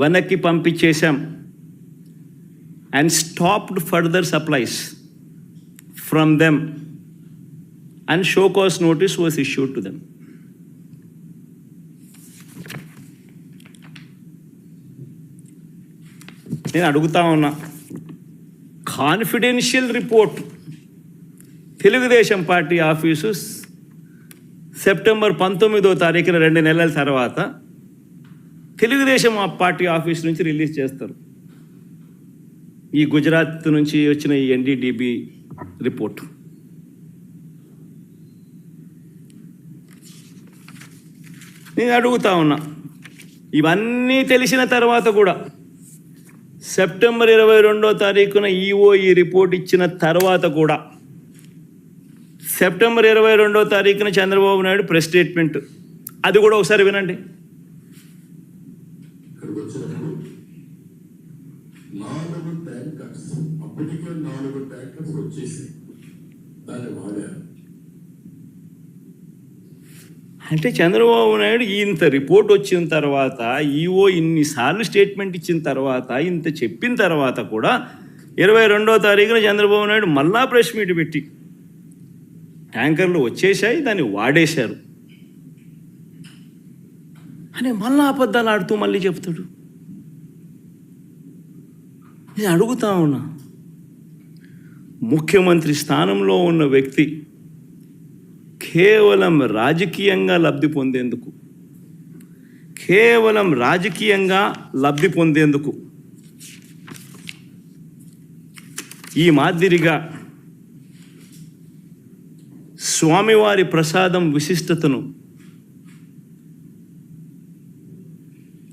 వెనక్కి పంపించేశాం and stopped further supplies from them and show cause notice was issued to them. నేను అడుగుతా ఉన్నా, confidential report Telugu Desam party office September 19వ తారీఖున 2 నెలల తర్వాత తెలుగుదేశం పార్టీ ఆఫీస్ నుంచి రిలీజ్ చేస్తారు. ఈ గుజరాత్ నుంచి వచ్చిన ఈ ఎన్డీడీబీ రిపోర్ట్. నేను అడుగుతా ఉన్నా, ఇవన్నీ తెలిసిన తర్వాత కూడా సెప్టెంబర్ 22వ తారీఖున ఈఓ ఈ రిపోర్ట్ ఇచ్చిన తర్వాత కూడా సెప్టెంబర్ 22వ తారీఖున చంద్రబాబు నాయుడు ప్రెస్ స్టేట్మెంట్, అది కూడా ఒకసారి వినండి. అప్పటికే 4 ట్యాంకర్స్ వచ్చేసి దాన్ని వాడారు. అంటే చంద్రబాబు నాయుడు ఇంత రిపోర్ట్ వచ్చిన తర్వాత, ఈఓ ఇన్నిసార్లు స్టేట్మెంట్ ఇచ్చిన తర్వాత, ఇంత చెప్పిన తర్వాత కూడా 22వ తారీఖున చంద్రబాబు నాయుడు మళ్ళా ప్రెస్ మీట్ పెట్టి ట్యాంకర్లు వచ్చేసాయి, దాన్ని వాడేశారు అని మళ్ళా అబద్ధాలు ఆడుతూ మళ్ళీ చెప్తాడు. నేను అడుగుతా ఉన్నా, ముఖ్యమంత్రి స్థానంలో ఉన్న వ్యక్తి కేవలం రాజకీయంగా లబ్ధి పొందేందుకు ఈ మాదిరిగా స్వామివారి ప్రసాదం విశిష్టతను,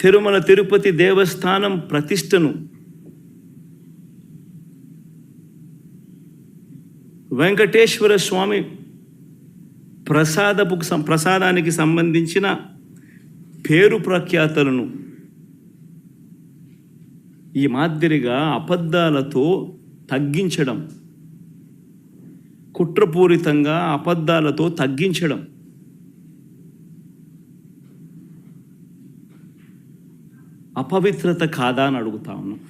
తిరుమల తిరుపతి దేవస్థానం ప్రతిష్టను, వెంకటేశ్వర స్వామి ప్రసాదానికి సంబంధించిన పేరు ప్రఖ్యాతలను ఈ మాదిరిగా అబద్ధాలతో తగ్గించడం, కుట్రపూరితంగా అబద్ధాలతో తగ్గించడం అపవిత్రత కాదా అని అడుగుతా ఉన్నాం.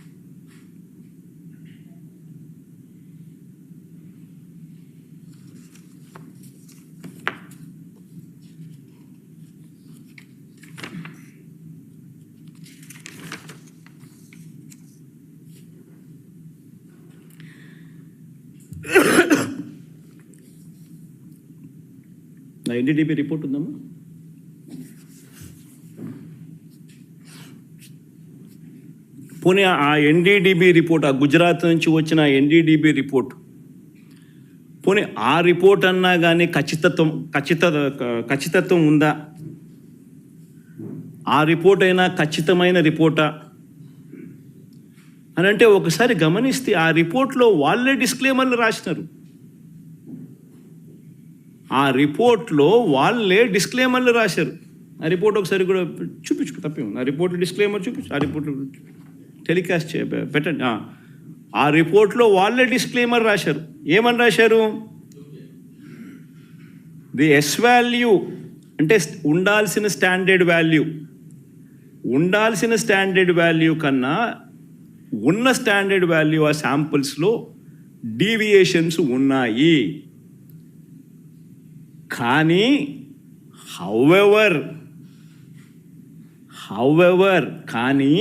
నా ఎన్డీడీబీ రిపోర్ట్ ఉందమ్మా. పోనీ ఆ ఎన్డీడీబీ రిపోర్ట్, ఆ గుజరాత్ నుంచి వచ్చిన ఎన్డీడీబీ రిపోర్ట్, పోనీ ఆ రిపోర్ట్ అన్నా కానీ ఖచ్చితత్వం ఉందా? ఆ రిపోర్ట్ అయినా ఖచ్చితమైన రిపోర్టా అని అంటే ఒకసారి గమనిస్తే ఆ రిపోర్ట్లో వాళ్ళే డిస్క్లైమర్లు రాసినారు. ఆ రిపోర్ట్లో వాళ్ళే డిస్క్లైమర్లు రాశారు. ఆ రిపోర్ట్ ఒకసారి కూడా చూపించుకో, తప్పే ఉంది. ఆ రిపోర్ట్ డిస్క్లైమర్ చూపించు, ఆ రిపోర్ట్ టెలికాస్ట్ పెట్టండి. ఆ రిపోర్ట్లో వాళ్ళే డిస్క్లైమర్ రాశారు. ఏమని రాశారు? ది ఎస్ వాల్యూ అంటే ఉండాల్సిన స్టాండర్డ్ వాల్యూ కన్నా ఉన్న స్టాండర్డ్ వాల్యూ ఆ శాంపుల్స్లో డీవియేషన్స్ ఉన్నాయి. కానీ హౌవెవర్ కానీ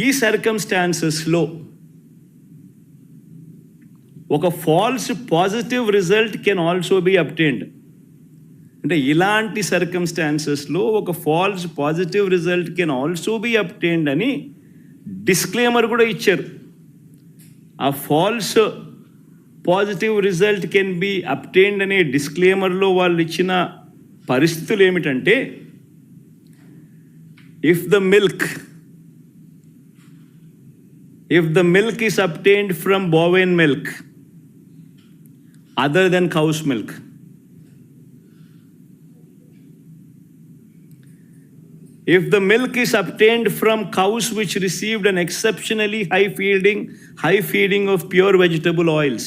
ఈ సర్కమ్స్టాన్సెస్లో ఒక false positive result can also be obtained. అంటే ఇలాంటి సర్కమ్స్టాన్సెస్లో ఒక false positive result can also be obtained అని డిస్క్లైమర్ కూడా ఇచ్చారు. ఆ false positive result can be obtained అనే డిస్క్లైమర్లో వాళ్ళు ఇచ్చిన పరిస్థితులు ఏమిటంటే, if the milk is obtained from bovine milk other than cow's milk, if the milk is obtained from cows which received an exceptionally high feeding of pure vegetable oils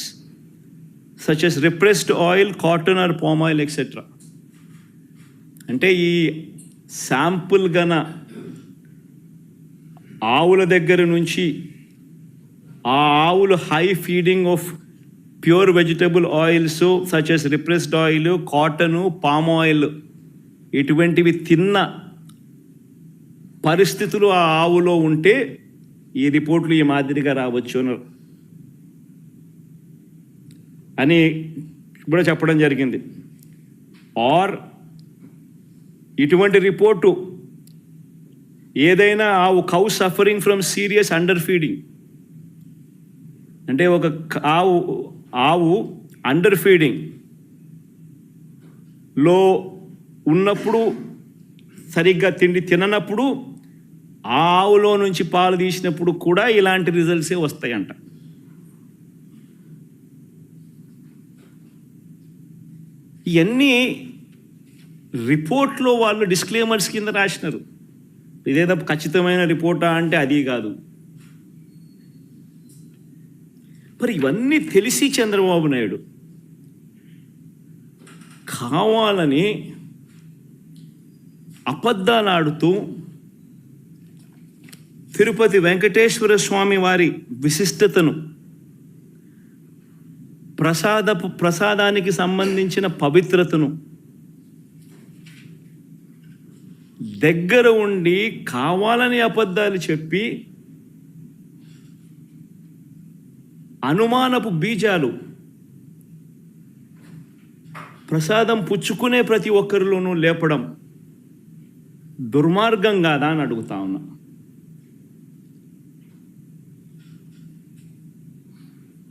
such as repressed oil, cotton or palm oil, etc. అంటే ఈ sample గన ఆవుల దగ్గర నుంచి ఆ ఆవులు high feeding of pure vegetable oils such as repressed oil, cotton, palm oil ఇటువంటివి తిన్న పరిస్థితులు ఆ ఆవులో ఉంటే ఈ రిపోర్ట్లు ఈ మాదిరిగా రావచ్చు అని కూడా చెప్పడం జరిగింది. ఆర్ ఇటువంటి రిపోర్టు ఏదైనా cow suffering from serious under feeding, అంటే ఒక ఆవు అండర్ ఫీడింగ్ లో ఉన్నప్పుడు, సరిగ్గా తిండి తిననప్పుడు ఆ ఆవులో నుంచి పాలు తీసినప్పుడు కూడా ఇలాంటి రిజల్ట్సే వస్తాయంట. ఇవన్నీ రిపోర్ట్లో వాళ్ళు డిస్క్లైమర్స్ కింద రాసినారు. ఇదేదో ఖచ్చితమైన రిపోర్టా అంటే అది కాదు. మరి ఇవన్నీ తెలిసి చంద్రబాబు నాయుడు కావాలని అబద్ధాలు ఆడుతూ తిరుపతి వెంకటేశ్వర స్వామి వారి విశిష్టతను, ప్రసాదానికి సంబంధించిన పవిత్రతను దగ్గర ఉండి కావాలని అబద్ధాలు చెప్పి అనుమానపు బీజాలు ప్రసాదం పుచ్చుకునే ప్రతి ఒక్కరిలోనూ లేపడం దుర్మార్గం కాదా అని అడుగుతా ఉన్నా.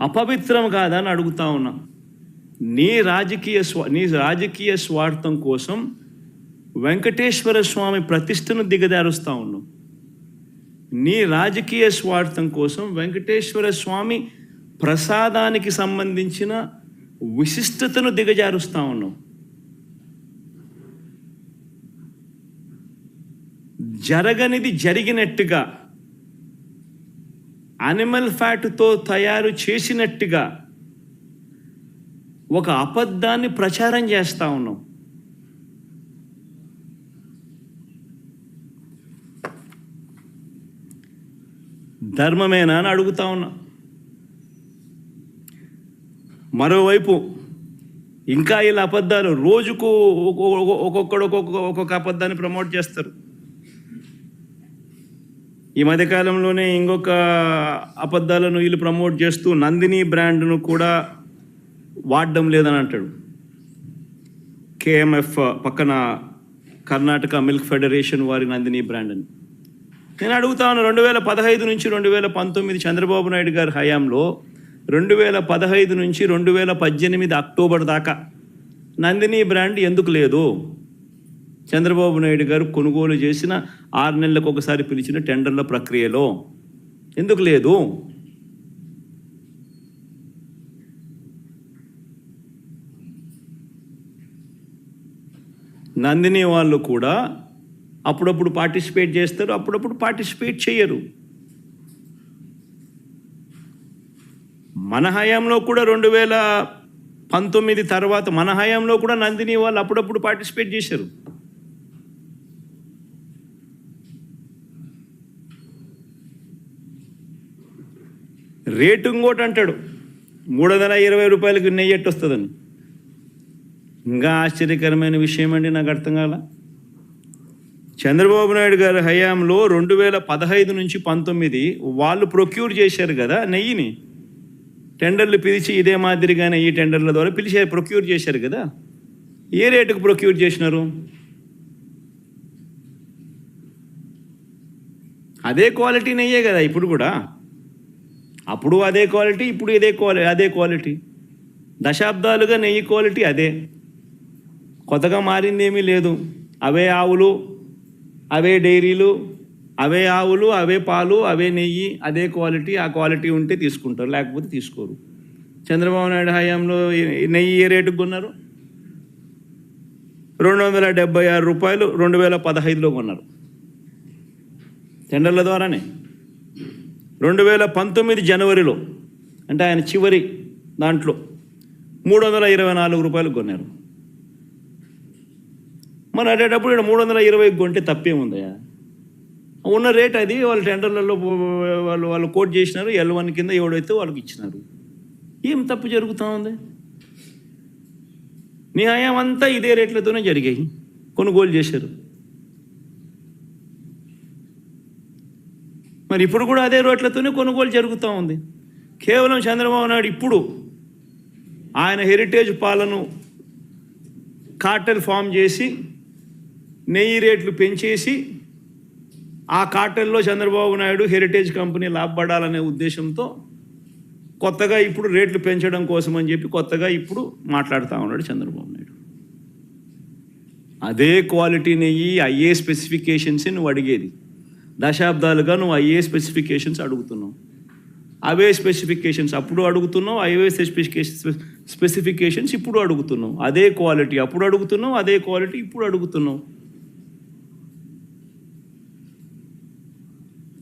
అపవిత్రం కాదా అని అడుగుతా ఉన్నా. నీ రాజకీయ స్వార్థం కోసం వెంకటేశ్వర స్వామి ప్రతిష్టను దిగజారుస్తూ ఉన్నావు. నీ రాజకీయ స్వార్థం కోసం వెంకటేశ్వర స్వామి ప్రసాదానికి సంబంధించిన విశిష్టతను దిగజారుస్తూ ఉన్నావు. జరగనిది జరిగినట్టుగా, అనిమల్ ఫ్యాట్తో తయారు చేసినట్టుగా ఒక అబద్ధాన్ని ప్రచారం చేస్తూ ఉన్నాం. ధర్మమేనా అని అడుగుతా ఉన్నా. మరోవైపు ఇంకా ఇలా అబద్ధాలు రోజుకు ఒక్కొక్కడు ఒక్కొక్క అబద్ధాన్ని ప్రమోట్ చేస్తారు. ఈ మధ్యకాలంలోనే ఇంకొక అబద్ధాలను వీళ్ళు ప్రమోట్ చేస్తూ నందిని బ్రాండ్ను కూడా వాడడం లేదని అంటాడు. కేఎంఎఫ్ పక్కన కర్ణాటక మిల్క్ ఫెడరేషన్ వారి నందిని బ్రాండ్ అని. నేను అడుగుతా ఉన్నా, 2015 నుంచి 2019 చంద్రబాబు నాయుడు గారి హయాంలో 2015 నుంచి 2018 అక్టోబర్ దాకా నందిని బ్రాండ్ ఎందుకు లేదు? చంద్రబాబు నాయుడు గారు కొనుగోలు చేసిన 6 నెలలకు ఒకసారి పిలిచిన టెండర్ల ప్రక్రియలో ఎందుకు లేదు? నందిని వాళ్ళు కూడా అప్పుడప్పుడు పార్టిసిపేట్ చేస్తారు, అప్పుడప్పుడు పార్టిసిపేట్ చేయరు. మన హయాంలో కూడా 2019 తర్వాత మన హయాంలో కూడా నందిని వాళ్ళు అప్పుడప్పుడు పార్టిసిపేట్ చేశారు. రేటు ఇంకోటి అంటాడు, 320 రూపాయలకి నెయ్యి ఎట్టు వస్తుందని. ఇంకా ఆశ్చర్యకరమైన విషయం అండి, నాకు అర్థం కాల. చంద్రబాబు నాయుడు గారి హయాంలో 2015 నుంచి 19 వాళ్ళు ప్రొక్యూర్ చేశారు కదా నెయ్యిని. టెండర్లు పిలిచి ఇదే మాదిరిగానే ఈ టెండర్ల ద్వారా ప్రొక్యూర్ చేశారు కదా. ఏ రేటుకు ప్రొక్యూర్ చేసినారు? అదే క్వాలిటీ నెయ్యే కదా ఇప్పుడు కూడా. అప్పుడు అదే క్వాలిటీ, ఇప్పుడు అదే క్వాలిటీ. దశాబ్దాలుగా నెయ్యి క్వాలిటీ అదే, కొత్తగా మారింది ఏమీ లేదు. అవే ఆవులు, అవే డైరీలు, అవే ఆవులు, అవే పాలు, అవే నెయ్యి, అదే క్వాలిటీ. ఆ క్వాలిటీ ఉంటే తీసుకుంటారు, లేకపోతే తీసుకోరు. చంద్రబాబు నాయుడు హయాంలో నెయ్యి ఏ రేటుకు కొన్నారు? 276 రూపాయలు 2015లో కొన్నారు టెండర్ల ద్వారానే. 2019 జనవరిలో, అంటే ఆయన చివరి దాంట్లో 324 రూపాయలు కొన్నారు. మరి అటేటప్పుడు ఇక్కడ 320 కొంటే తప్పేముందయా? ఉన్న రేట్ అది. వాళ్ళు టెండర్లలో వాళ్ళు కోట్ చేసినారు, L1 కింద ఎవడైతే వాళ్ళకి ఇచ్చినారు. ఏం తప్పు జరుగుతూ ఉంది? న్యాయం అంతా ఇదే రేట్లతోనే జరిగాయి, కొనుగోలు చేశారు. మరి ఇప్పుడు కూడా అదే రేట్లతోనే కొనుగోలు జరుగుతూ ఉంది. కేవలం చంద్రబాబు నాయుడు ఇప్పుడు ఆయన హెరిటేజ్ పాలను కార్టెల్ ఫామ్ చేసి నెయ్యి రేట్లు పెంచేసి ఆ కార్టెల్లో చంద్రబాబు నాయుడు హెరిటేజ్ కంపెనీ లాభపడాలనే ఉద్దేశంతో కొత్తగా ఇప్పుడు రేట్లు పెంచడం కోసం అని చెప్పి కొత్తగా ఇప్పుడు మాట్లాడుతూ ఉన్నాడు చంద్రబాబు నాయుడు. అదే క్వాలిటీ నెయ్యి, అయ్యే స్పెసిఫికేషన్స్ నువ్వు అడిగేది. దశాబ్దాలుగా నువ్వు అయ్యే స్పెసిఫికేషన్స్ అడుగుతున్నావు. అవే స్పెసిఫికేషన్స్ అప్పుడు అడుగుతున్నావు, అవే స్పెసిఫికేషన్స్ ఇప్పుడు అడుగుతున్నావు. అదే క్వాలిటీ అప్పుడు అడుగుతున్నావు, అదే క్వాలిటీ ఇప్పుడు అడుగుతున్నావు.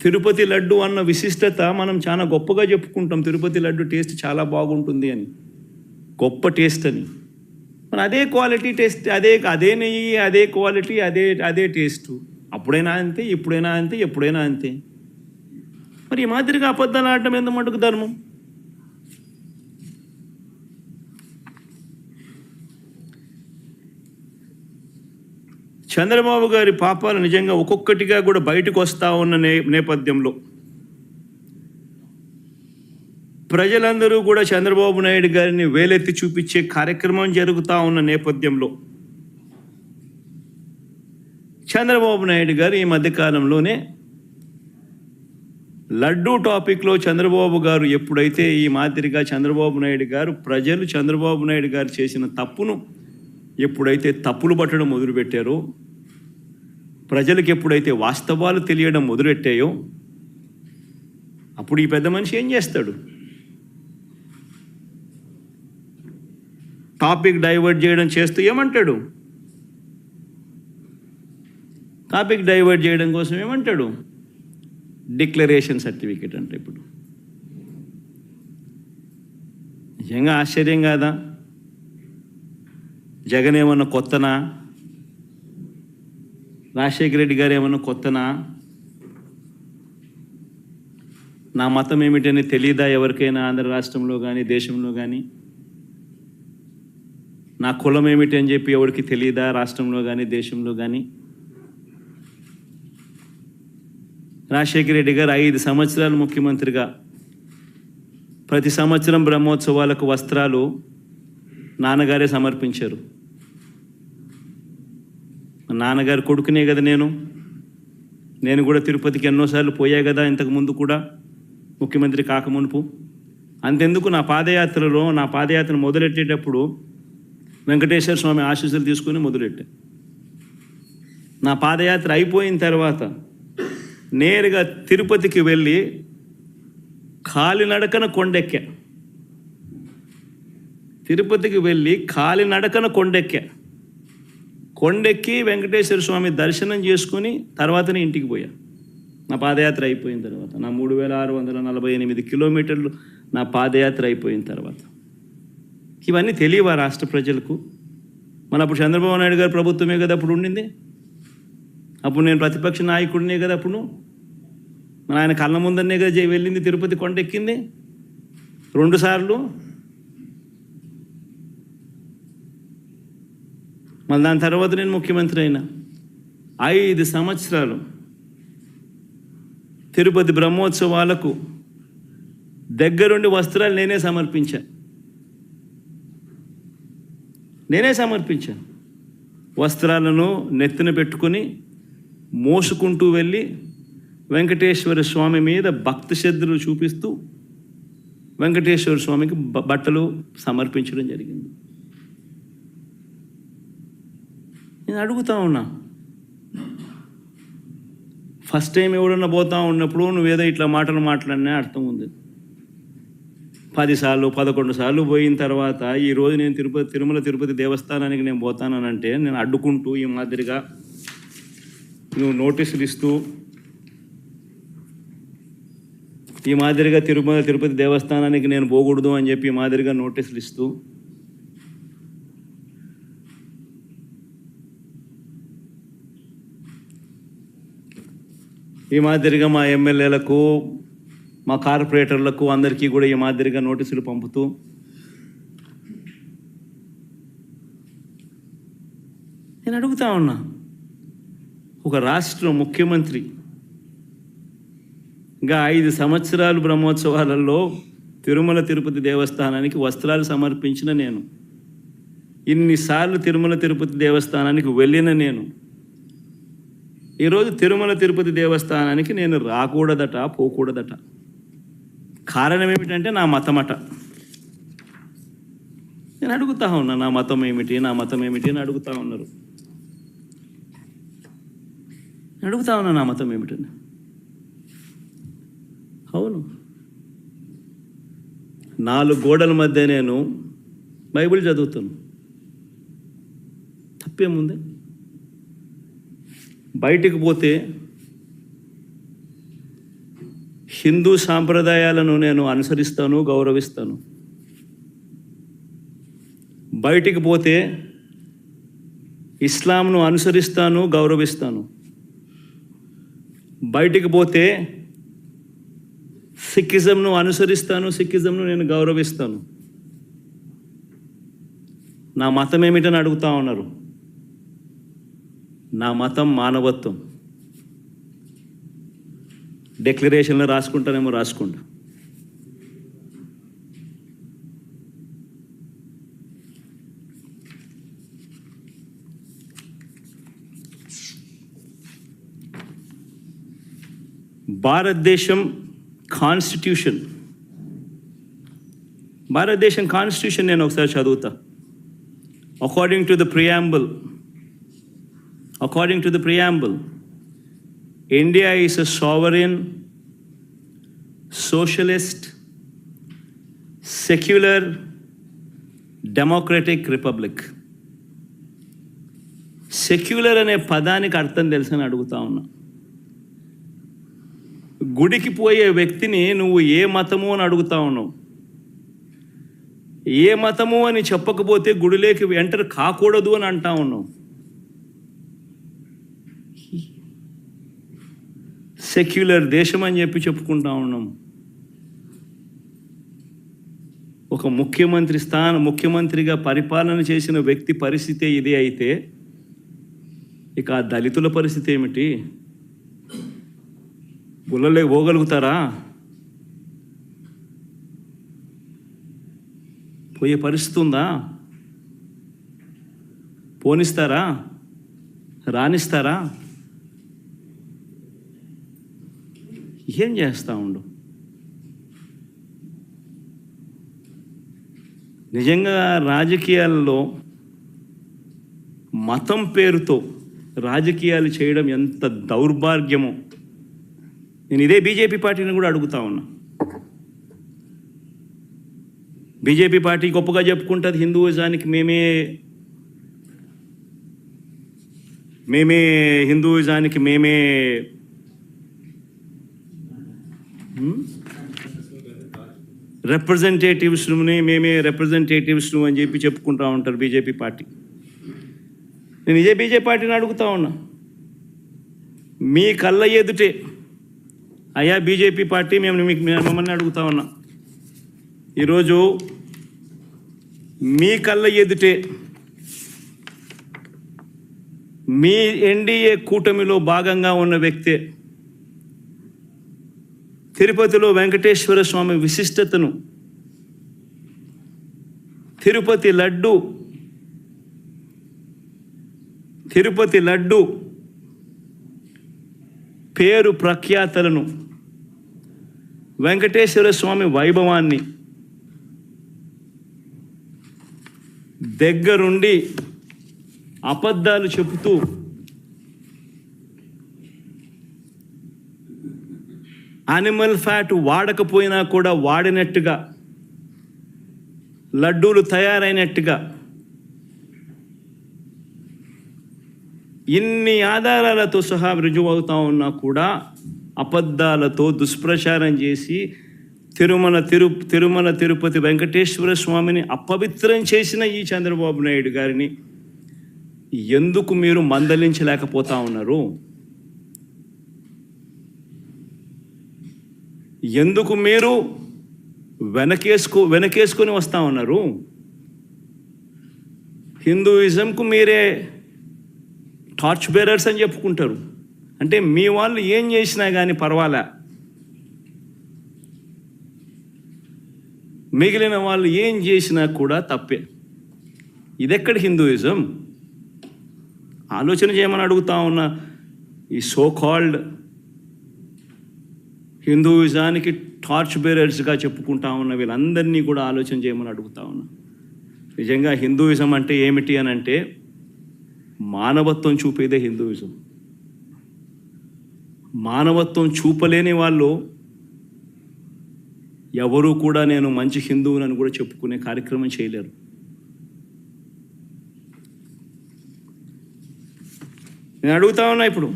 తిరుపతి లడ్డు అన్న విశిష్టత మనం చాలా గొప్పగా చెప్పుకుంటాం. తిరుపతి లడ్డు టేస్ట్ చాలా బాగుంటుంది అని, గొప్ప టేస్ట్ అని. మరి అదే క్వాలిటీ టేస్ట్, అదే నెయ్యి, అదే క్వాలిటీ, అదే టేస్ట్. అప్పుడైనా అంతే, ఇప్పుడైనా అంతే, ఎప్పుడైనా అంతే. మరి ఈ మాదిరిగా అబద్ధాలు ఆడటం ఎంత మటుకు ధర్మం? చంద్రబాబు గారి పాపాలు నిజంగా ఒక్కొక్కటిగా కూడా బయటకు వస్తూ ఉన్న నేపథ్యంలో ప్రజలందరూ కూడా చంద్రబాబు నాయుడు గారిని వేలెత్తి చూపించే కార్యక్రమం జరుగుతూ ఉన్న నేపథ్యంలో చంద్రబాబు నాయుడు గారు ఈ మధ్యకాలంలోనే లడ్డూ టాపిక్లో చంద్రబాబు గారు ఎప్పుడైతే ఈ మాదిరిగా చంద్రబాబు నాయుడు గారు ప్రజలు చంద్రబాబు నాయుడు గారు చేసిన తప్పును ఎప్పుడైతే తప్పులు పట్టడం మొదలుపెట్టారో, ప్రజలకు ఎప్పుడైతే వాస్తవాలు తెలియడం మొదలెట్టాయో, అప్పుడు ఈ పెద్ద మనిషి ఏం చేస్తాడు? టాపిక్ డైవర్ట్ చేయడం చేస్తూ ఏమంటాడు? టాపిక్ డైవర్ట్ చేయడం కోసం ఏమంటాడు? డిక్లరేషన్ సర్టిఫికేట్ అంటే ఇప్పుడు నిజంగా ఆశ్చర్యం కాదా? జగన్ ఏమన్నా కొత్తనా? రాజశేఖర రెడ్డి గారు ఏమన్నా కొత్తనా? నా మతం ఏమిటని తెలియదా ఎవరికైనా ఆంధ్ర రాష్ట్రంలో కానీ దేశంలో కానీ? నా కులం ఏమిటి అని చెప్పి ఎవరికి తెలియదా రాష్ట్రంలో కానీ దేశంలో కానీ? రాజశేఖర రెడ్డి గారు 5 సంవత్సరాలు ముఖ్యమంత్రిగా ప్రతి సంవత్సరం బ్రహ్మోత్సవాలకు వస్త్రాలు నాన్నగారే సమర్పించారు. నాన్నగారు కొడుకునే కదా నేను కూడా తిరుపతికి ఎన్నోసార్లు పోయా కదా ఇంతకుముందు కూడా, ముఖ్యమంత్రి కాకమునుపు. అంతెందుకు నా పాదయాత్ర మొదలెట్టేటప్పుడు వెంకటేశ్వర స్వామి ఆశీస్సులు తీసుకుని మొదలెట్టా. నా పాదయాత్ర అయిపోయిన తర్వాత నేరుగా తిరుపతికి వెళ్ళి కాలినడకన కొండెక్కా. తిరుపతికి వెళ్ళి కాలినడకన కొండెక్కి వెంకటేశ్వర స్వామి దర్శనం చేసుకుని తర్వాతనే ఇంటికి పోయా. నా పాదయాత్ర అయిపోయిన తర్వాత, నా 3648 కిలోమీటర్లు నా పాదయాత్ర అయిపోయిన తర్వాత. ఇవన్నీ తెలియవా రాష్ట్ర ప్రజలకు? మన అప్పుడు చంద్రబాబు నాయుడు గారు ప్రభుత్వమే కదా అప్పుడు ఉండింది. అప్పుడు నేను ప్రతిపక్ష నాయకుడినే కదా అప్పుడు. మన ఆయన కళ్ళ ముందరనే కదా వెళ్ళింది, తిరుపతి కొండెక్కింది 2 సార్లు. మళ్ళీ దాని తర్వాత నేను ముఖ్యమంత్రి అయినా 5 సంవత్సరాలు తిరుపతి బ్రహ్మోత్సవాలకు దగ్గరుండి వస్త్రాలు నేనే సమర్పించాను. వస్త్రాలను నెత్తిన పెట్టుకుని మోసుకుంటూ వెళ్ళి వెంకటేశ్వర స్వామి మీద భక్తి శ్రద్ధలు చూపిస్తూ వెంకటేశ్వర స్వామికి బట్టలు సమర్పించడం జరిగింది. నేను అడుగుతా ఉన్నా, ఫస్ట్ టైం ఎవడన్నా పోతా ఉన్నప్పుడు నువ్వేదో ఇట్లా మాటలు మాట్లాడినా అర్థం ఉంది. 10 సార్లు 11 సార్లు పోయిన తర్వాత ఈరోజు నేను తిరుమల తిరుపతి దేవస్థానానికి నేను పోతానంటే నేను అడ్డుకుంటూ ఈ మాదిరిగా నువ్వు నోటీసులు ఇస్తూ ఈ మాదిరిగా తిరుమల తిరుపతి దేవస్థానానికి నేను పోకూడదు అని చెప్పి ఈ మాదిరిగా నోటీసులు ఇస్తూ ఈ మాదిరిగా మా ఎమ్మెల్యేలకు, మా కార్పొరేటర్లకు అందరికీ కూడా ఈ మాదిరిగా నోటీసులు పంపుతూ నేను అడుగుతా ఉన్నా, ఒక రాష్ట్ర ముఖ్యమంత్రి ఇంకా 5 సంవత్సరాలు బ్రహ్మోత్సవాలలో తిరుమల తిరుపతి దేవస్థానానికి వస్త్రాలు సమర్పించిన నేను, ఇన్నిసార్లు తిరుమల తిరుపతి దేవస్థానానికి వెళ్ళిన నేను, ఈరోజు తిరుమల తిరుపతి దేవస్థానానికి నేను రాకూడదట, పోకూడదట. కారణం ఏమిటంటే నా మతమట. నేను అడుగుతా ఉన్నా, నా మతం ఏమిటి, నా మతం ఏమిటి అని అడుగుతా ఉన్నారు. అడుగుతా ఉన్నా, నా మతం ఏమిటని. అవును, 4 గోడల మధ్య నేను బైబిల్ చదువుతాను, తప్పేముంది? బయటికి పోతే హిందూ సాంప్రదాయాలను నేను అనుసరిస్తాను, గౌరవిస్తాను. బయటికి పోతే ఇస్లాంను అనుసరిస్తాను, గౌరవిస్తాను. బయటికి పోతే సిక్కిజంను అనుసరిస్తాను, సిక్కిజంను నేను గౌరవిస్తాను. నా మతం ఏమిటని అడుగుతా ఉన్నారు. నా మతం మానవత్వం. డిక్లరేషన్లో రాసుకుంటానేమో రాసుకుంటా. భారతదేశం కాన్స్టిట్యూషన్ నేను ఒకసారి చదువుతా. According to the preamble, India is a sovereign, socialist, secular, democratic republic. Secular అనే పదానికి అర్థం తెలుసని అడుగుతా ఉన్నా. గుడికి పోయే వ్యక్తిని నువ్వు ఏ మతము అని అడుగుతా ఉన్నావు. ఏ మతము అని చెప్పకపోతే గుడిలోకి ఎంటర్ కాకూడదు అని అంటా ఉన్నావు. సెక్యులర్ దేశం అని చెప్పి చెప్పుకుంటా ఉన్నాం. ఒక ముఖ్యమంత్రిగా పరిపాలన చేసిన వ్యక్తి పరిస్థితి ఇదే అయితే ఇక ఆ దళితుల పరిస్థితి ఏమిటి? గుళ్ళలే పోగలుగుతారా? పోయే పరిస్థితి ఉందా? పోనిస్తారా? రానిస్తారా? ఏం చేస్తా ఉండు? నిజంగా రాజకీయాల్లో మతం పేరుతో రాజకీయాలు చేయడం ఎంత దౌర్భాగ్యమో నేను ఇదే బీజేపీ పార్టీని కూడా అడుగుతా ఉన్నా. బీజేపీ పార్టీ గొప్పగా చెప్పుకుంటుంది, హిందూయిజానికి మేమే రిప్రజెంటేటివ్స్ను అని చెప్పి చెప్పుకుంటూ ఉంటారు బీజేపీ పార్టీ. నేను ఇదే బీజేపీ పార్టీని అడుగుతా ఉన్నా, మీ కళ్ళ ఎదుటే అయ్యా బీజేపీ పార్టీ మిమ్మల్ని అడుగుతా ఉన్నా, ఈరోజు మీ కళ్ళ ఎదుటే మీ ఎన్డీఏ కూటమిలో భాగంగా ఉన్న వ్యక్తే తిరుపతిలో వెంకటేశ్వర స్వామి విశిష్టతను, తిరుపతి లడ్డు పేరు ప్రఖ్యాతలను, వెంకటేశ్వర స్వామి వైభవాన్ని దగ్గరుండి అబద్ధాలు చెబుతూ యానిమల్ ఫ్యాట్ వాడకపోయినా కూడా వాడినట్టుగా, లడ్డూలు తయారైనట్టుగా ఇన్ని ఆధారాలతో సహా రుజువు అవుతా ఉన్నా కూడా అబద్ధాలతో దుష్ప్రచారం చేసి తిరుమల తిరుపతి వెంకటేశ్వర స్వామిని అపవిత్రం చేసిన ఈ చంద్రబాబు నాయుడు గారిని ఎందుకు మీరు మందలించలేకపోతా ఉన్నారు? ఎందుకు మీరు వెనకేసుకొని వస్తూ ఉన్నారు? హిందూయిజంకు మీరే టార్చ్ బేరర్స్ అని చెప్పుకుంటారు. అంటే మీ వాళ్ళు ఏం చేసినా కానీ పర్వాలే, మిగిలిన వాళ్ళు ఏం చేసినా కూడా తప్పే. ఇదెక్కడ హిందూయిజం? ఆలోచన చేయమని అడుగుతా ఉన్నా. ఈ సో కాల్డ్ హిందూయిజానికి టార్చ్ బేరర్స్గా చెప్పుకుంటా ఉన్న వీళ్ళందరినీ కూడా ఆలోచన చేయమని అడుగుతా ఉన్నా. నిజంగా హిందూయిజం అంటే ఏమిటి అని అంటే మానవత్వం చూపేదే హిందూయిజం. మానవత్వం చూపలేని వాళ్ళు ఎవరూ కూడా నేను మంచి హిందువునని కూడా చెప్పుకునే కార్యక్రమం చేయలేరు. నేను అడుగుతా ఉన్నా, ఇప్పుడు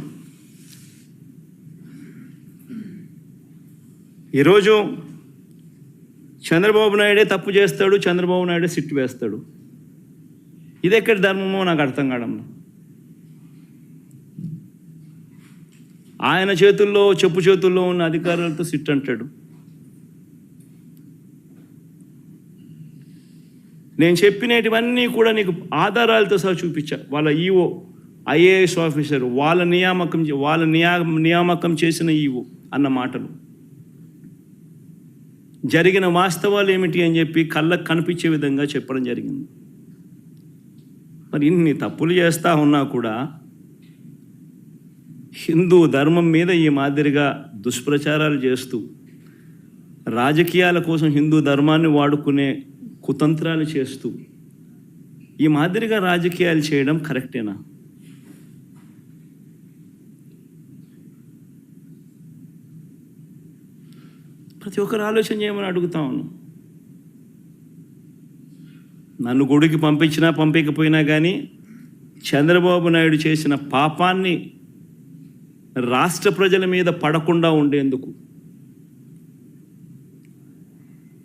ఈరోజు చంద్రబాబు నాయుడే తప్పు చేస్తాడు, చంద్రబాబు నాయుడే సిట్టు వేస్తాడు. ఇది ఎక్కడి ధర్మమో నాకు అర్థం కావడం. ఆయన చెప్పు చేతుల్లో ఉన్న అధికారులతో సిట్ అంటాడు. నేను చెప్పినటువన్నీ కూడా నీకు ఆధారాలతో సహా చూపించా. వాళ్ళ ఈఓ ఐఏఎస్ ఆఫీసర్ వాళ్ళ నియామకం చేసిన ఈఓ అన్న మాటలు, జరిగిన వాస్తవాలు ఏమిటి అని చెప్పి కళ్ళకు కనిపించే విధంగా చెప్పడం జరిగింది. మరి ఇన్ని తప్పులు చేస్తూ ఉన్నా కూడా హిందూ ధర్మం మీద ఈ మాదిరిగా దుష్ప్రచారాలు చేస్తూ రాజకీయాల కోసం హిందూ ధర్మాన్ని వాడుకునే కుతంత్రాలు చేస్తూ ఈ మాదిరిగా రాజకీయాలు చేయడం కరెక్టేనా? ప్రతి ఒక్కరు ఆలోచన చేయమని అడుగుతా ఉన్నాను. నన్ను గుడికి పంపించినా పంపించకపోయినా కానీ చంద్రబాబు నాయుడు చేసిన పాపాన్ని రాష్ట్ర ప్రజల మీద పడకుండా ఉండేందుకు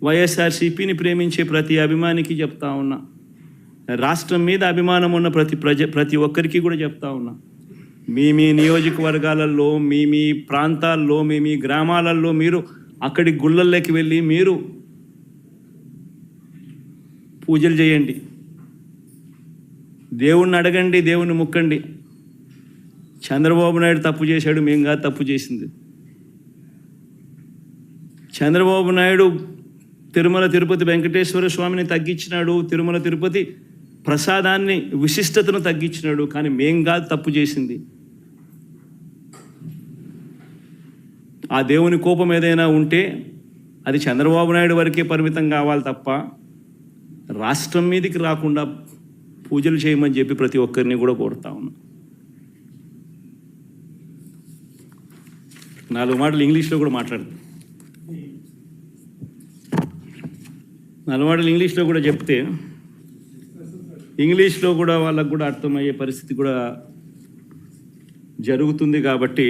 వైఎస్ఆర్సీపీని ప్రేమించే ప్రతి అభిమానికి చెప్తా ఉన్నా, రాష్ట్రం మీద అభిమానం ఉన్న ప్రతి ఒక్కరికి కూడా చెప్తా ఉన్నా, మీ నియోజకవర్గాలలో, మీ ప్రాంతాల్లో, మీ గ్రామాలలో మీరు అక్కడి గుళ్ళల్లోకి వెళ్ళి మీరు పూజలు చేయండి, దేవుణ్ణి అడగండి, దేవుణ్ణి ముక్కండి. చంద్రబాబు నాయుడు తప్పు చేశాడు, మేము కాదు తప్పు చేసింది. చంద్రబాబు నాయుడు తిరుమల తిరుపతి వెంకటేశ్వర స్వామిని తగ్గించినాడు, తిరుమల తిరుపతి ప్రసాదాన్ని విశిష్టతను తగ్గించినాడు, కానీ మేం కాదు తప్పు చేసింది. ఆ దేవుని కోపం ఏదైనా ఉంటే అది చంద్రబాబు నాయుడు వరకే పరిమితం కావాలి తప్ప రాష్ట్రం మీదకి రాకుండా పూజలు చేయమని చెప్పి ప్రతి ఒక్కరిని కూడా కోరుతా ఉన్నా. 4 మాటలు ఇంగ్లీష్లో కూడా మాట్లాడతాను. 4 మాటలు ఇంగ్లీష్లో కూడా చెప్తే ఇంగ్లీష్లో కూడా వాళ్ళకు కూడా అర్థమయ్యే పరిస్థితి కూడా జరుగుతుంది కాబట్టి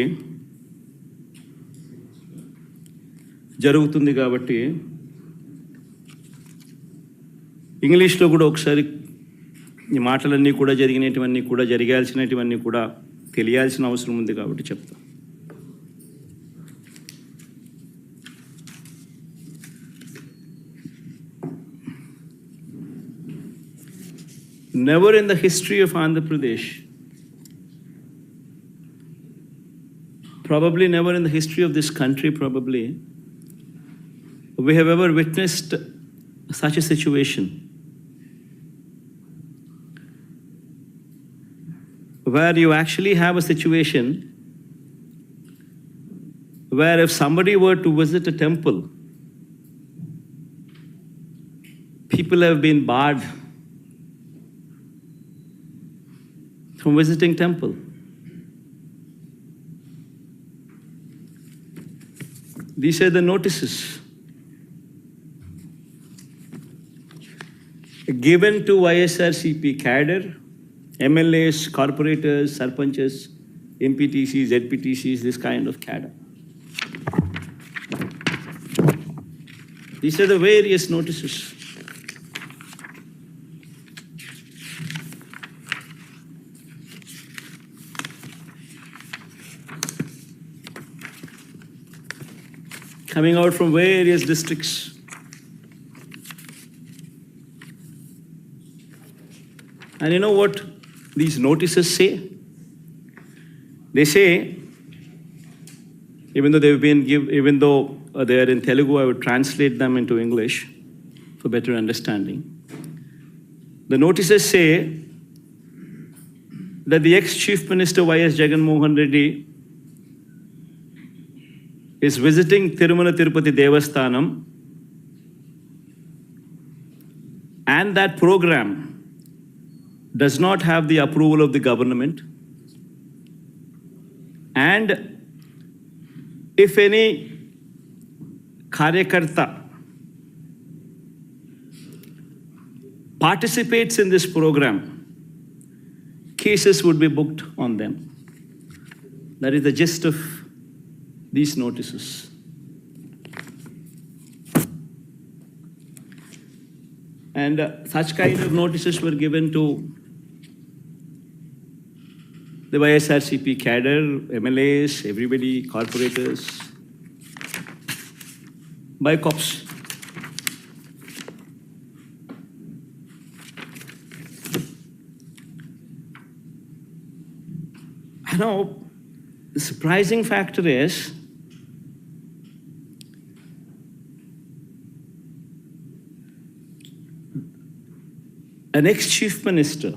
ఇంగ్లీష్లో కూడా ఒకసారి ఈ మాటలన్నీ కూడా జరిగినటువన్నీ కూడా జరగాల్సినటువన్నీ కూడా తెలియాల్సిన అవసరం ఉంది కాబట్టి చెప్తాను. Never in the history of Andhra Pradesh, probably never in the history of this country, probably, we have ever witnessed such a situation where you actually have a situation where if somebody were to visit a temple, people have been barred from visiting temple. These are the notices given to YSRCP cadre, MLAs, corporators, sarpanches, MPTCs, ZPTCs, this kind of cadre. These are the various notices. coming out from various districts. And you know what these notices say? They say, even though they are in Telugu, I would translate them into English for better understanding. The notices say that the ex-Chief Minister Jagan Mohan Reddy is visiting Tirumala Tirupati Devasthanam, and that program does not have the approval of the government. And if any Karyakarta participates in this program, cases would be booked on them. That is the gist of these notices. And such kind of notices were given to the YSRCP cadre, MLAs, everybody, corporators, by cops. Now, the surprising factor is an ex-chief minister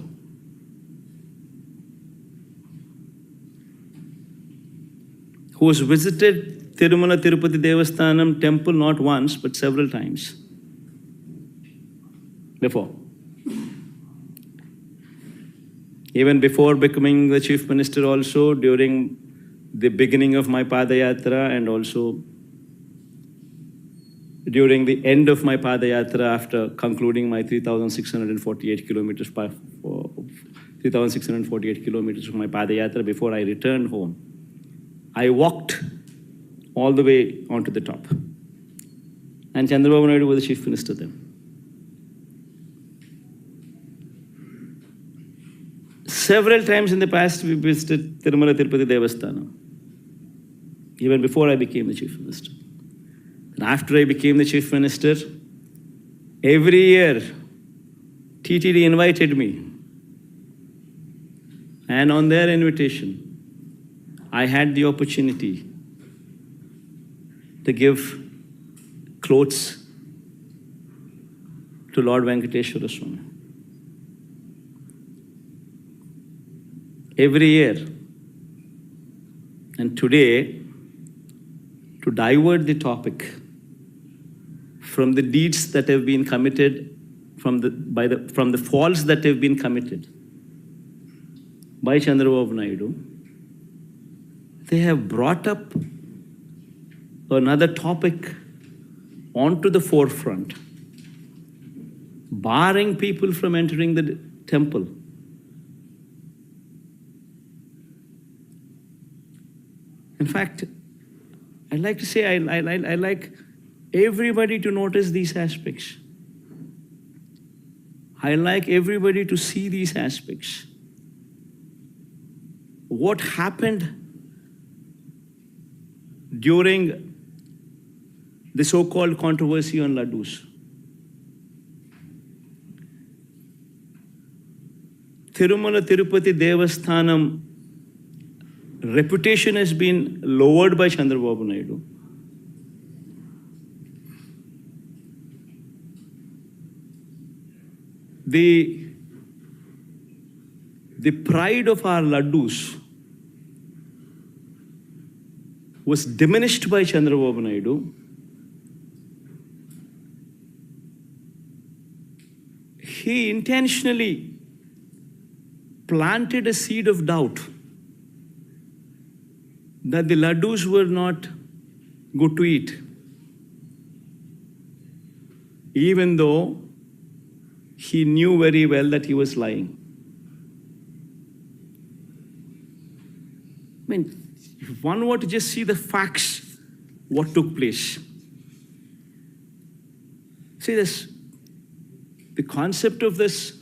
who has visited Tirumala Tirupati Devasthanam temple not once but several times before. Even before becoming the chief minister also, during the beginning of my Padayatra and also during the end of my Padayatra after concluding my 3,648 kilometers of my Padayatra before I returned home, I walked all the way onto the top. And Chandrababu Naidu was the chief minister then. Several times in the past, we visited Tirumala Tirupati Devasthanam, even before I became the chief minister. And after I became the chief minister, every year, TTD invited me. And on their invitation, I had the opportunity to give clothes to Lord Venkateshwara Swami. Every year. And today, to divert the topic from the deeds that have been committed, from the faults that have been committed by Chandrababu Naidu, they have brought up another topic onto the forefront, barring people from entering the temple. In fact, I'd like to say I like everybody to notice these aspects. I like everybody to see these aspects. What happened during the so-called controversy on laddus? Tirumala Tirupati Devasthanam reputation has been lowered by Chandrababu Naidu. The pride of our laddus was diminished by Chandrababu Naidu. He intentionally planted a seed of doubt that the laddus were not good to eat, even though he knew very well that he was lying. I mean, if one were to just see the facts, what took place. See this, the concept of this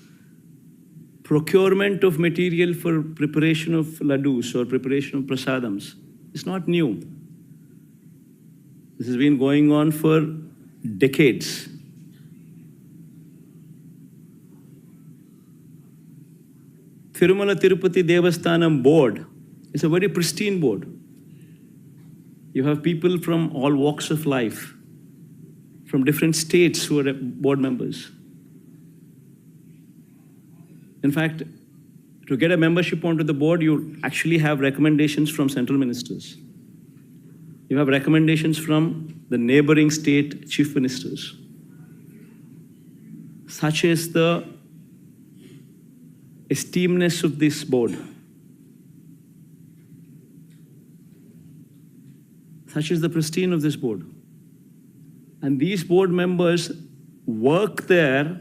procurement of material for preparation of laddus or preparation of prasadams is not new. This has been going on for decades. Tirumala Tirupati Devasthanam board is a very pristine board. You have people from all walks of life, from different states who are board members. In fact, to get a membership onto the board, you actually have recommendations from central ministers. You have recommendations from the neighboring state chief ministers. Such is the esteemness of this board. Such is the pristine of this board. And these board members work there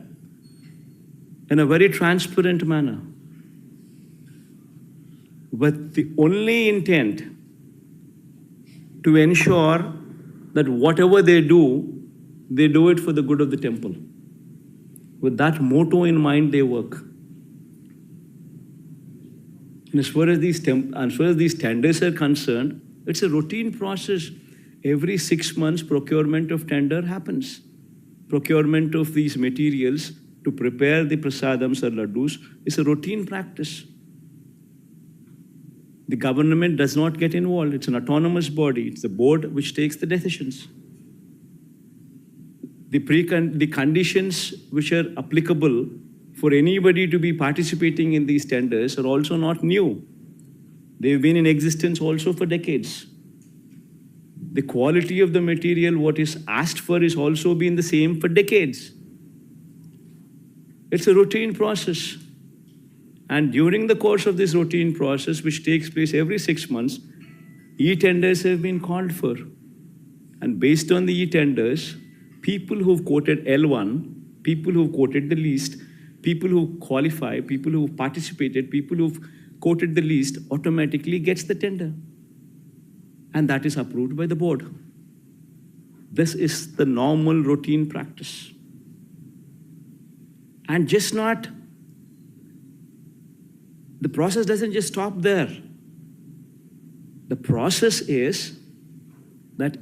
in a very transparent manner, with the only intent to ensure that whatever they do it for the good of the temple. With that motto in mind, they work. And as far as these tenders are concerned, it's a routine process. Every 6 months, procurement of tender happens. Procurement of these materials to prepare the prasadams or laddus is a routine practice. The government does not get involved. It's an autonomous body. It's the board which takes the decisions. The conditions which are applicable for anybody to be participating in these tenders are also not new. They've been in existence also for decades. The quality of the material, what is asked for, is also been the same for decades. It's a routine process. And during the course of this routine process, which takes place every 6 months, e-tenders have been called for. And based on the e-tenders, people who've quoted L1, people who've quoted the least, people who qualify, people who've participated, people who've quoted the least, automatically gets the tender. And that is approved by the board. This is the normal routine practice. And the process doesn't just stop there. The process is that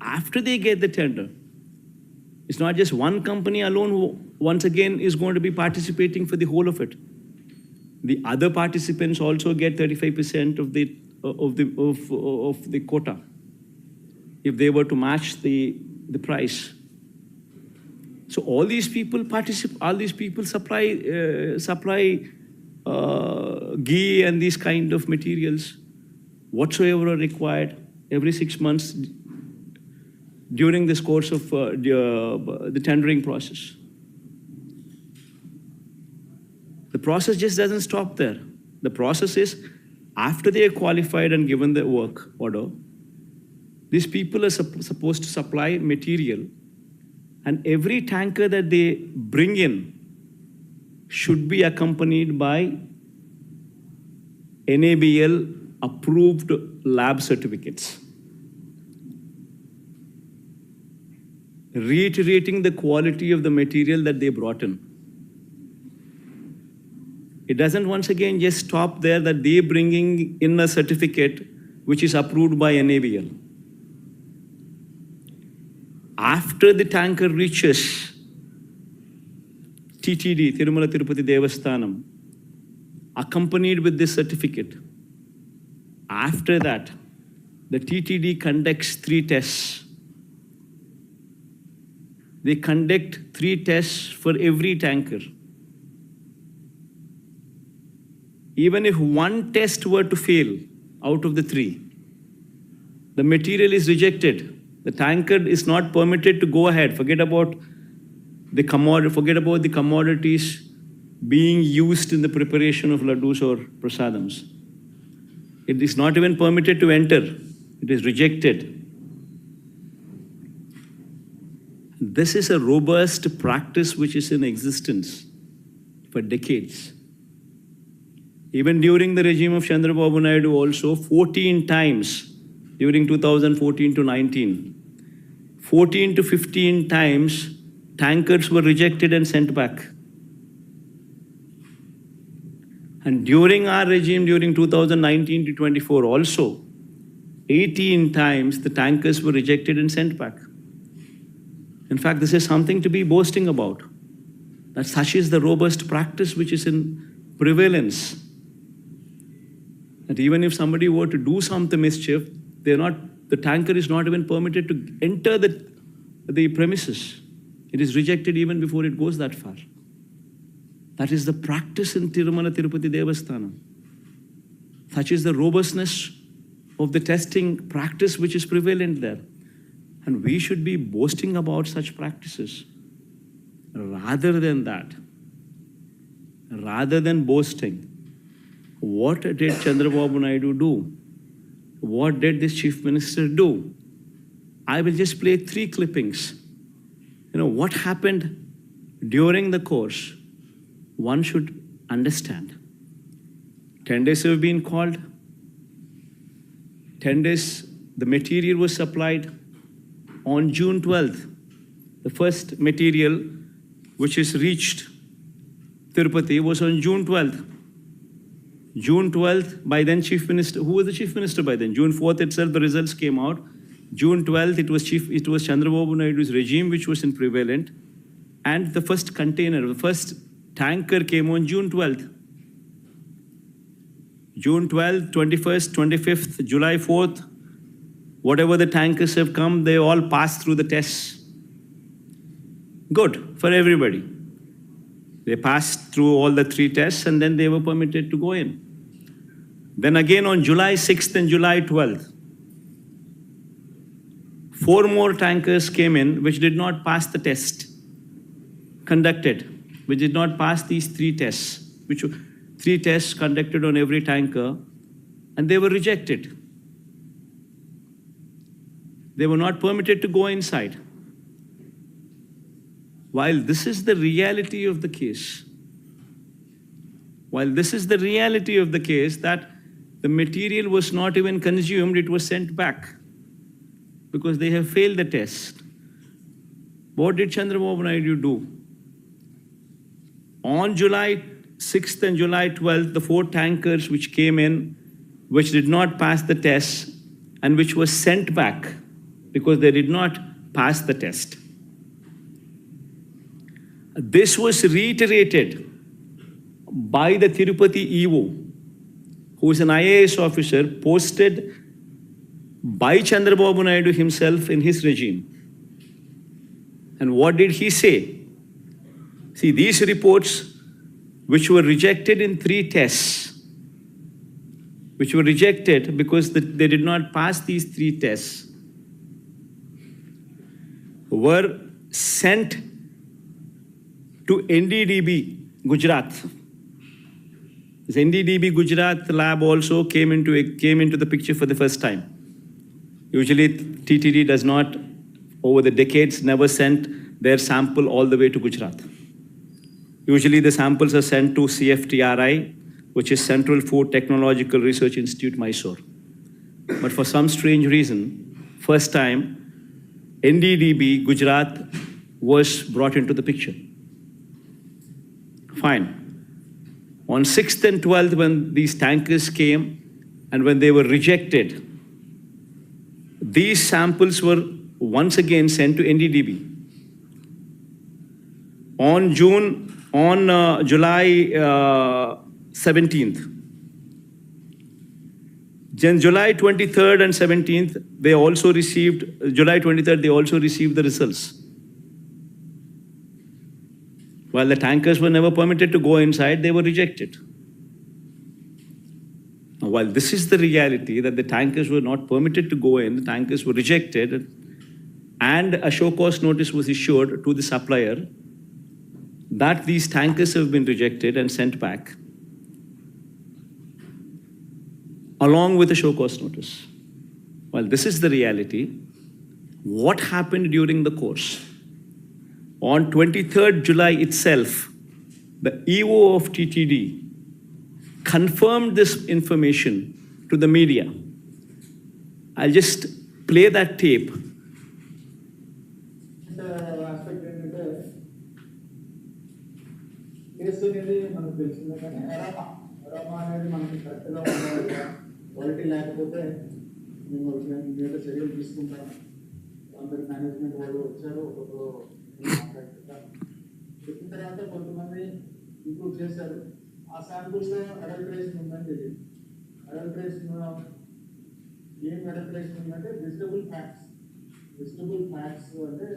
after they get the tender, it's not just one company alone who once again is going to be participating for the whole of it. The other participants also get 35% of the quota if they were to match the price. So all these people supply ghee and these kind of materials whatsoever are required every 6 months during this course of the tendering process. The process just doesn't stop there. The process is, after they are qualified and given the work order, these people are supposed to supply material, and every tanker that they bring in should be accompanied by NABL approved lab certificates, reiterating the quality of the material that they brought in. It doesn't once again just stop there that they bringing in a certificate which is approved by NABL. After the tanker reaches TTD, Tirumala Tirupati Devasthanam, accompanied with this certificate, after that, the TTD conducts 3 tests. They conduct 3 tests for every tanker. Even if one test were to fail out of the 3, the material is rejected. The tanker is not permitted to go ahead. Forget about the commodities being used in the preparation of laddus or prasadams. It is not even permitted to enter. It is rejected. This is a robust practice which is in existence for decades. Even during the regime of Chandrababu Naidu also, 14 times during 2014 to 19, 14 to 15 times tankers were rejected and sent back. And during our regime, during 2019 to 24 also, 18 times the tankers were rejected and sent back. In fact, this is something to be boasting about. That such is the robust practice which is in prevalence. That even if somebody were to do some mischief, the tanker is not even permitted to enter the premises. It is rejected even before it goes that far. That is the practice in Tirumala Tirupati Devasthanam. Such is the robustness of the testing practice which is prevalent there. And we should be boasting about such practices. Rather than that, rather than boasting, what did Chandrababu Naidu do? What did this chief minister do? I will just play 3 clippings. What happened during the course, one should understand. 10 days have been called. 10 days, the material was supplied. On June 12th, the first material which is reached Tirupati was on June 12th. June 12th, by then Chief Minister, who was the Chief Minister by then? June 4th itself, the results came out. June 12th, it was Chandrababu Naidu's regime which was in prevalent. And the first container, the first tanker came on June 12th. June 12th, 21st, 25th, July 4th, whatever the tankers have come, they all passed through the tests. Good for everybody. They passed through all the 3 tests and then they were permitted to go in. Then again on July 6th and July 12th, 4 more tankers came in which did not pass the test conducted, which did not pass these 3 tests, which were 3 tests conducted on every tanker, and they were rejected. They were not permitted to go inside. While this is the reality of the case, that the material was not even consumed, it was sent back because they have failed the test. What did Chandrababu Naidu do? On July 6th and July 12th, the 4 tankers which came in, which did not pass the test and which was sent back because they did not pass the test. This was reiterated by the Tirupati EO, who is an IAS officer posted by Chandrababu Naidu himself in his regime. And what did he say? See, these reports which were rejected in 3 tests, which were rejected because they did not pass these 3 tests, were sent to NDDB, Gujarat. This NDDB Gujarat lab also came into the picture for the first time. Usually TTD does not, over the decades, never sent their sample all the way to Gujarat. Usually the samples are sent to CFTRI, which is Central Food Technological Research Institute, Mysore. But for some strange reason, first time, NDDB Gujarat was brought into the picture. Fine. On 6th and 12th, when these tankers came and when they were rejected, these samples were once again sent to NDDB. On July 17th, then July 23rd and 17th, they also received the results. While the tankers were never permitted to go inside, they were rejected. Now, while this is the reality that the tankers were not permitted to go in, the tankers were rejected, and a show cause notice was issued to the supplier that these tankers have been rejected and sent back, along with a show cause notice. While this is the reality, what happened during the course? On 23rd July itself, the EO of TTD confirmed this information to the media. I'll just play that tape. మేము మీద చర్యలు తీసుకుంటాను. అందరి management వాళ్ళు వచ్చారు, ఒక్కొక్కరు మాట్లాడుకుంటారు. చెప్పిన తర్వాత కొంతమంది ఇంప్రూవ్ చేశారు. ఆ శాంపుల్స్లో అడల్టరేషన్ ఉందని తెలియదు. అడల్టరేషన్ ఏం అడల్టరేషన్ ఉందంటే వెజిటబుల్ ఫ్యాట్స్. వెజిటబుల్ ఫ్యాట్స్ అంటే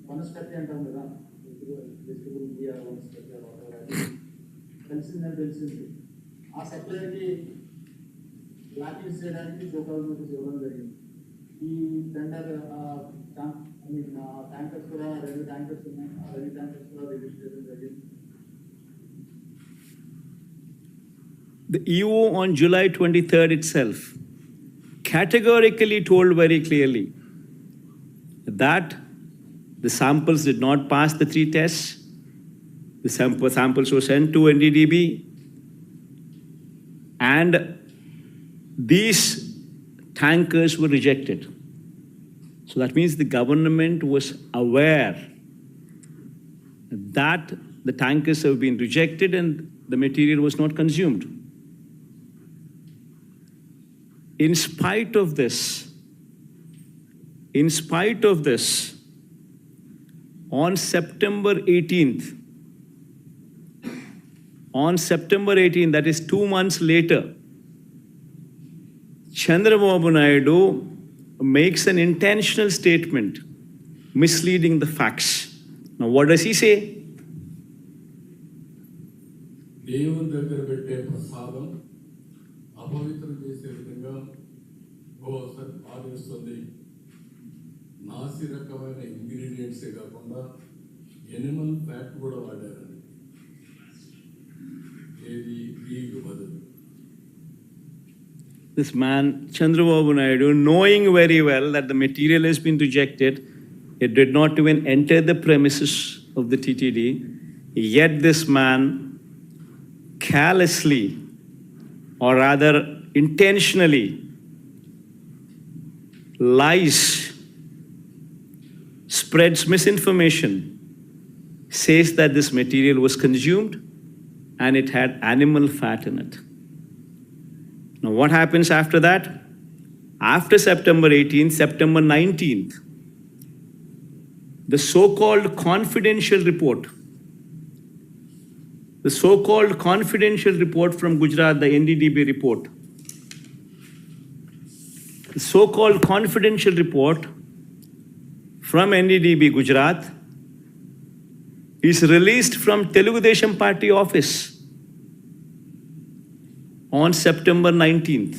వనస్పతి అంటాం కదా, వెజిటబుల్ బిఆర్ వనస్పతి తెలిసింది. ఆ సప్లైకి బ్లాక్ లిస్ట్ చేయడానికి చోకాల నోటీస్ ఇవ్వడం జరిగింది. ఈ టెండర్ ట్యాంకర్స్ కూడా 2 ట్యాంకర్స్ ఉన్నాయి. ఆ 2 ట్యాంకర్స్ కూడా రిజిస్టర్ చేయడం జరిగింది. The EO on July 23rd itself categorically told very clearly that the samples did not pass the 3 tests. The samples were sent to NDDB, and these tankers were rejected. So that means the government was aware that the tankers have been rejected and the material was not consumed. In spite of this, on September 18th, that is 2 months later, Chandrababu Naidu makes an intentional statement misleading the facts. Now what does he say? దేవుని దగ్గర పెట్టే ప్రసాదం అపవిత్రం చేసే విధంగా ఆదేశిస్తుంది. నాసి రకమైన ఇంగ్రీడియంట్సే కాకుండా ఎనిమల్ ఫ్యాట్ కూడా వాడారని. ఏది బీగ్ బదులు. This man, Chandrababu Naidu, knowing very well that the material has been rejected, it did not even enter the premises of the TTD, yet this man callously, or rather intentionally, lies, spreads misinformation, says that this material was consumed and it had animal fat in it. Now what happens after that? After September 18th, September 19th, the so-called confidential report from Gujarat, the NDDB report, the so-called confidential report from NDDB Gujarat is released from Telugu Desam Party office on September 19th.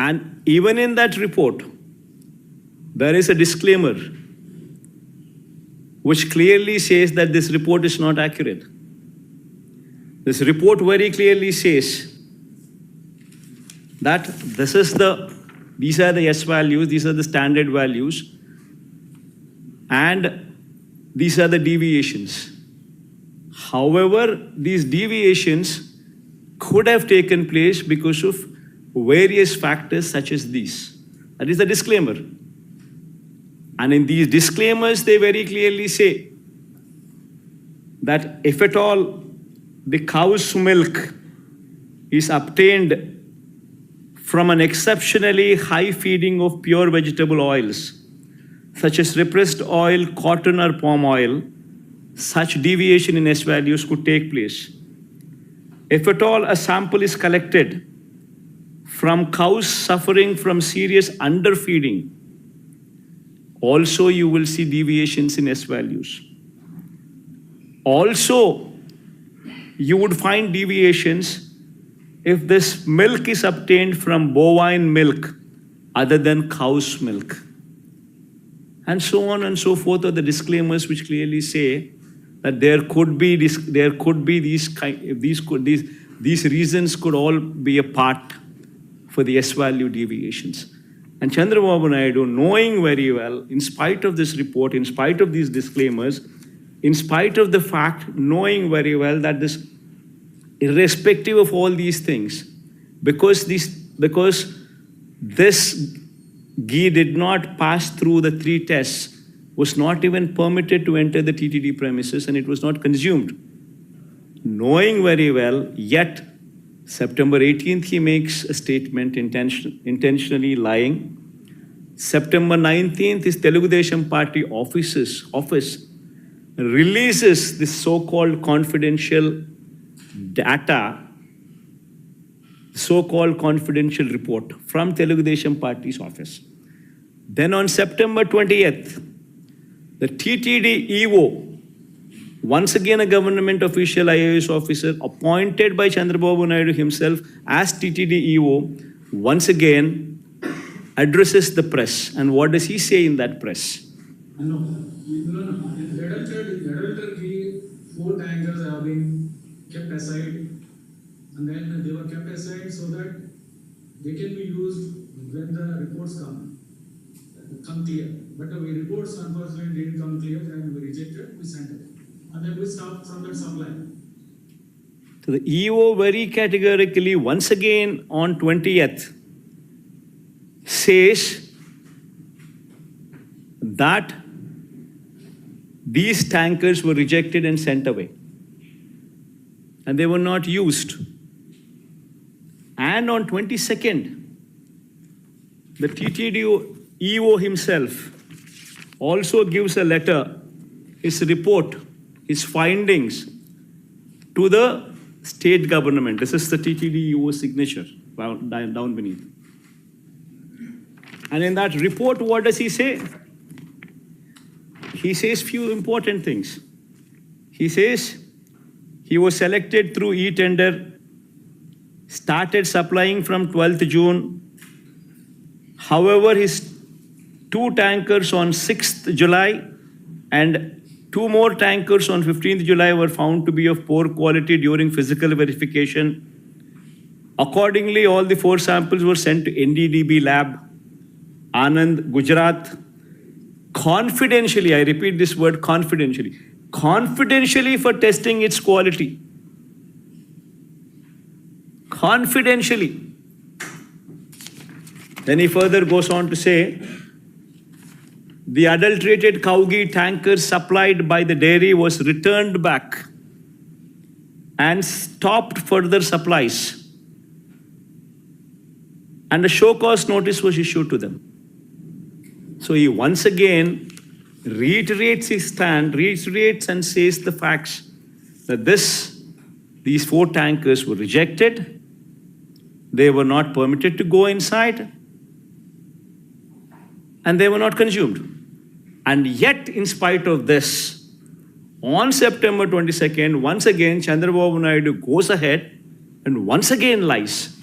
And even in that report, there is a disclaimer which clearly says that this report is not accurate. This report very clearly says that these are the S values, these are the standard values, and these are the deviations. However, these deviations could have taken place because of various factors such as these. That is the disclaimer. And in these disclaimers, they very clearly say that if at all the cow's milk is obtained from an exceptionally high feeding of pure vegetable oils, such as repressed oil, cotton, or palm oil, such deviation in S values could take place. If at all a sample is collected from cows suffering from serious underfeeding, also you will see deviations in S values. Also, you would find deviations if this milk is obtained from bovine milk other than cow's milk. And so on and so forth are the disclaimers which clearly say that these reasons could all be a part for the S value deviations. And Chandrababu Naidu, knowing very well, in spite of this report, in spite of these disclaimers, in spite of the fact, knowing very well that this, irrespective of all these things, because this ghee did not pass through the 3 tests, was not even permitted to enter the TTD premises, and it was not consumed. knowing very well, yet September 18th he makes a statement intentionally lying. September 19th his Telugu Desam Party office releases this so-called confidential data, so-called confidential report from Telugu Desam Party's office. Then on September 20th, the TTD EO, once again a government official IAS officer appointed by Chandrababu Naidu himself as TTD EO, once again addresses the press. And what does he say in that press? No. Laboratory 4 tankers have been kept aside, and then they were kept aside so that they can be used when the reports come clear. But the reports unfortunately didn't come clear, and we rejected, we sent it. And then we stopped from that supply. So the EO very categorically, once again on 20th, says that these tankers were rejected and sent away. And they were not used. And on 22nd, the TTD EO himself also gives a letter, his report, his findings to the state government. This is the TTD EO signature down beneath. And in that report, what does he say? He says few important things. He says he was selected through e-tender, started supplying from 12th June. However, his 2 tankers on 6th July and 2 more tankers on 15th July were found to be of poor quality during physical verification. Accordingly, all the 4 samples were sent to NDDB lab, Anand, Gujarat, confidentially, I repeat this word confidentially for testing its quality. Confidentially. Then he further goes on to say, the adulterated cow ghee tankers supplied by the dairy was returned back and stopped further supplies. And a show cause notice was issued to them. So he once again reiterates his stand, reiterates and says the facts that these 4 tankers were rejected, they were not permitted to go inside, and they were not consumed. And yet, in spite of this, on September 22nd, once again, Chandrababu Naidu goes ahead and once again lies.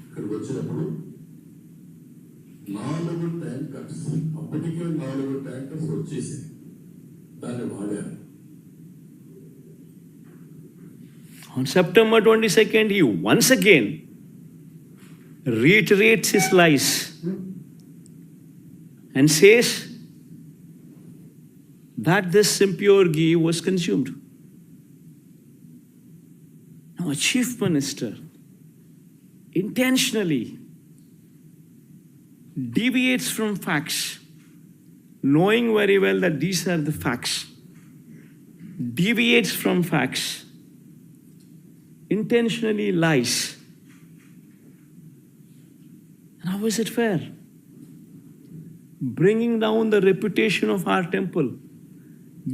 ఇక్కడికి వచ్చినప్పుడు 4 tankers, అప్పటికే 4 tankers వచ్చేసి దాన్ని వాడారు. On September 22nd, he once again reiterates his lies and says that this impure ghee was consumed. Now, a chief minister intentionally deviates from facts, knowing very well that these are the facts, deviates from facts, intentionally lies. And how is it fair? Bringing down the reputation of our temple,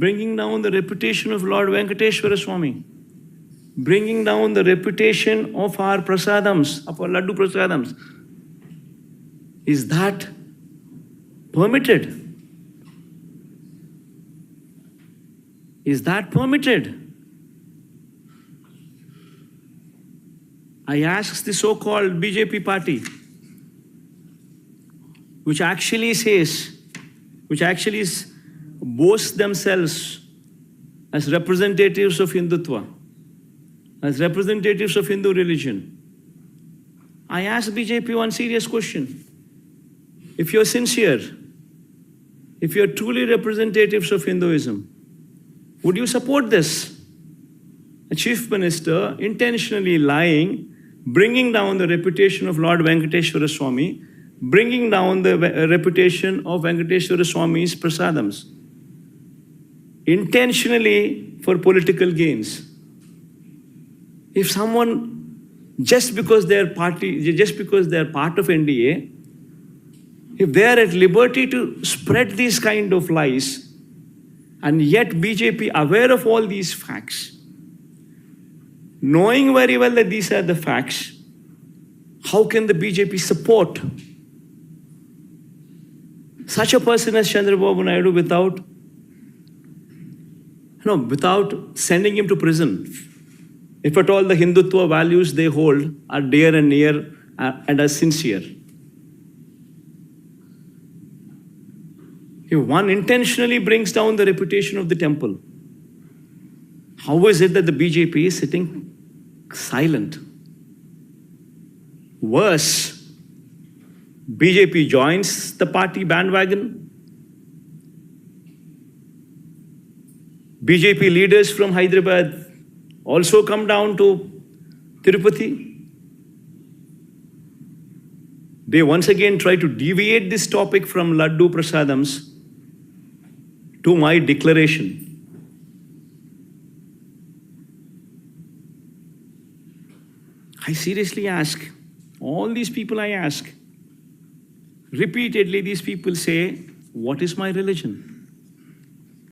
bringing down the reputation of Lord Venkateshwara Swami, bringing down the reputation of our prasadams, of our laddu prasadams. Is that permitted? Is that permitted? I ask the so-called BJP party, which actually boasts themselves as representatives of Hindutva, as representatives of Hindu religion. I ask BJP one serious question. If you're sincere, if you're truly representatives of Hinduism, would you support this? A chief minister intentionally lying, bringing down the reputation of Lord Venkateshwara Swami, bringing down the reputation of Venkateshwara Swami's prasadams. intentionally for political gains. If someone, just because they're part of NDA, if they are at liberty to spread these kind of lies, and yet BJP aware of all these facts, knowing very well that these are the facts, how can the BJP support such a person as Chandrababu Naidu without sending him to prison? If at all the Hindutva values they hold are dear and near and are sincere. If one intentionally brings down the reputation of the temple, how is it that the BJP is sitting silent? Worse, BJP joins the party bandwagon. BJP leaders from Hyderabad also come down to Tirupati. They once again try to deviate this topic from Laddu Prasadams to my declaration. I seriously ask, all these people I ask, repeatedly these people say, what is my religion?